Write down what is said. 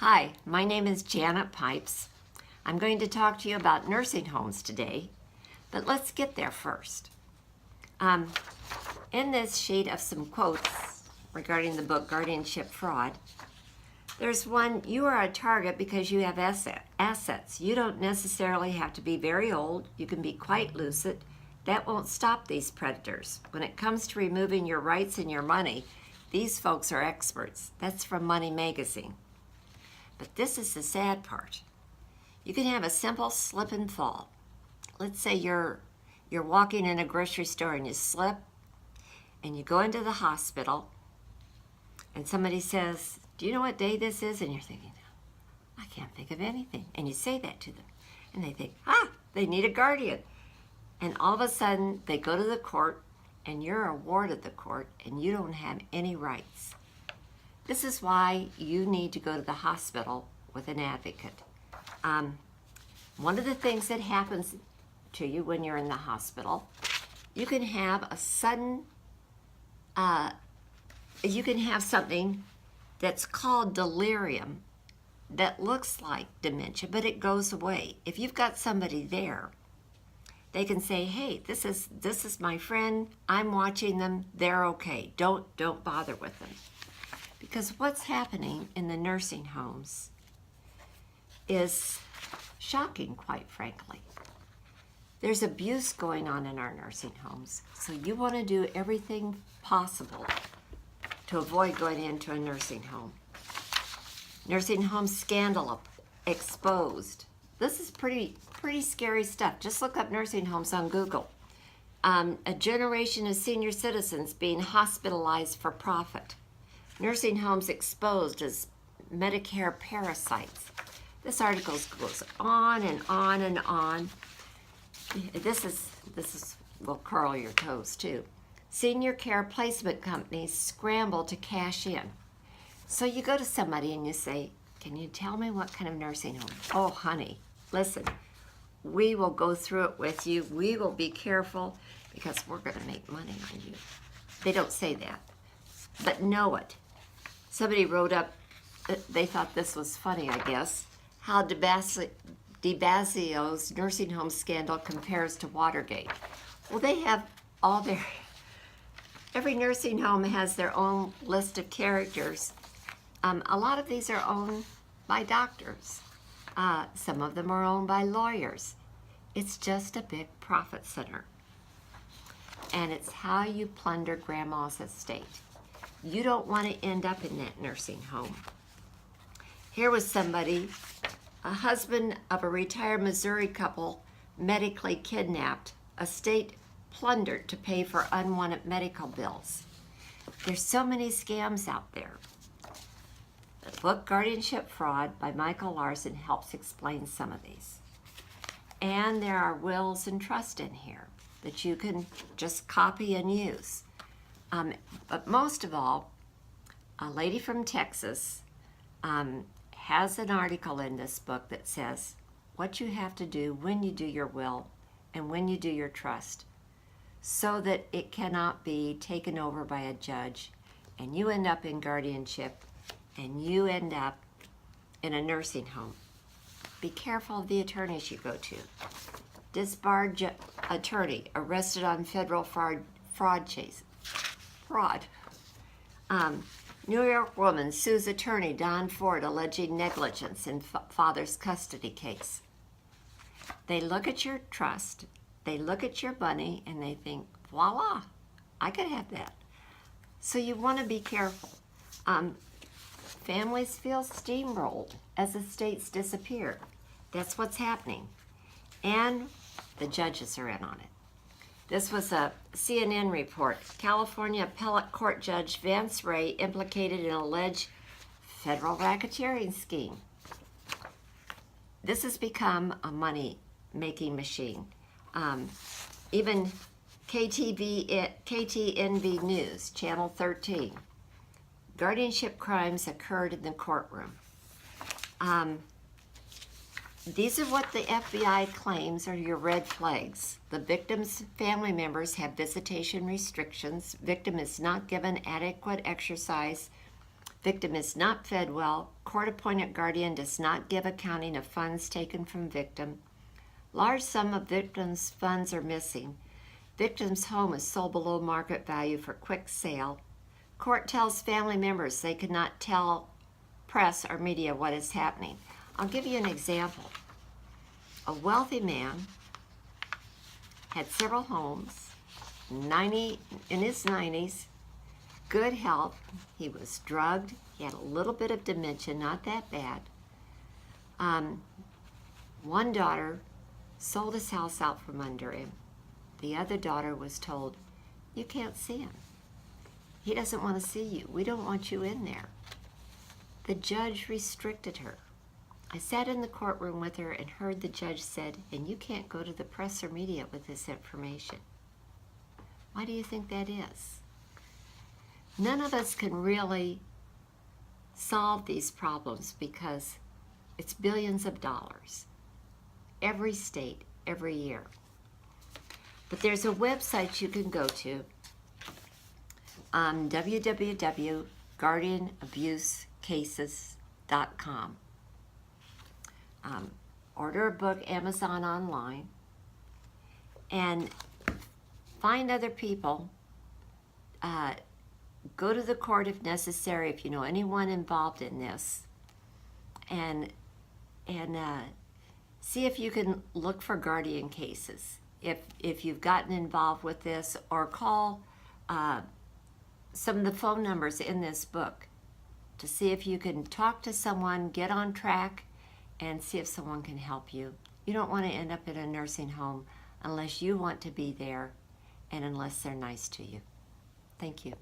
Hi, my name is Janet Pipes. I'm going to talk to you about nursing homes today, but let's get there first. In this sheet of some quotes regarding the book Guardianship Fraud, there's one, you are a target because you have assets. You don't necessarily have to be very old. You can be quite lucid. That won't stop these predators. When it comes to removing your rights and your money, these folks are experts. That's from Money Magazine. But this is the sad part. You can have a simple slip and fall. Let's say you're walking in a grocery store and you slip and you go into the hospital and somebody says, "Do you know what day this is?" And you're thinking, "I can't think of anything." And you say that to them and they think, they need a guardian. And all of a sudden they go to the court and you're a ward of the court and you don't have any rights. This is why you need to go to the hospital with an advocate. One of the things that happens to you when you're in the hospital, you can have a sudden, you can have something that's called delirium that looks like dementia, but it goes away. If you've got somebody there, they can say, "Hey, this is my friend. I'm watching them. They're okay. Don't bother with them." Because what's happening in the nursing homes is shocking, quite frankly. There's abuse going on in our nursing homes, so you want to do everything possible to avoid going into a nursing home. Nursing home scandal exposed. This is pretty scary stuff. Just look up nursing homes on Google. A generation of senior citizens being hospitalized for profit. Nursing homes exposed as Medicare parasites. This article goes on and on and on. This will curl your toes too. Senior care placement companies scramble to cash in. So you go to somebody and you say, "Can you tell me what kind of nursing home?" "Oh, honey, listen, we will go through it with you. We will be careful because we're going to make money on you." They don't say that, but know it. Somebody wrote up, they thought this was funny, I guess, how DeBasio's nursing home scandal compares to Watergate. Well, they have every nursing home has their own list of characters. A lot of these are owned by doctors. Some of them are owned by lawyers. It's just a big profit center. And it's how you plunder grandma's estate. You don't want to end up in that nursing home. Here was somebody, a husband of a retired Missouri couple, medically kidnapped, estate plundered to pay for unwanted medical bills. There's so many scams out there. The book Guardianship Fraud by Michael Larson helps explain some of these. And there are wills and trust in here that you can just copy and use. But most of all, a lady from Texas has an article in this book that says what you have to do when you do your will and when you do your trust so that it cannot be taken over by a judge and you end up in guardianship and you end up in a nursing home. Be careful of the attorneys you go to. Disbarred attorney arrested on federal fraud chase. Fraud. New York woman sues attorney Don Ford alleging negligence in father's custody case. They look at your trust, they look at your money, and they think, voila, I could have that. So you want to be careful. Families feel steamrolled as estates disappear. That's what's happening. And the judges are in on it. This was a CNN report. California Appellate Court Judge Vance Ray implicated in alleged federal racketeering scheme. This has become a money-making machine. Even KTNV News, Channel 13. Guardianship crimes occurred in the courtroom. These are what the FBI claims are your red flags. The victim's family members have visitation restrictions. Victim is not given adequate exercise Victim is not fed well. Court-appointed guardian does not give accounting of funds taken from victim. Large sum of victim's funds are missing. Victim's home is sold below market value for quick sale. Court tells family members they cannot tell press or media what is happening. I'll give you an example. A wealthy man had several homes, in his 90s, good health. He was drugged. He had a little bit of dementia, not that bad. One daughter sold his house out from under him. The other daughter was told, "You can't see him. He doesn't want to see you. We don't want you in there." The judge restricted her. I sat in the courtroom with her and heard the judge said, "And you can't go to the press or media with this information." Why do you think that is? None of us can really solve these problems because it's billions of dollars. Every state, every year. But there's a website you can go to, www.guardianabusecases.com. Order a book, Amazon online, and find other people. Go to the court if necessary, if you know anyone involved in this, and see if you can look for guardian cases. If you've gotten involved with this, or call some of the phone numbers in this book to see if you can talk to someone, get on track, and see if someone can help you. You don't want to end up in a nursing home unless you want to be there and unless they're nice to you. Thank you.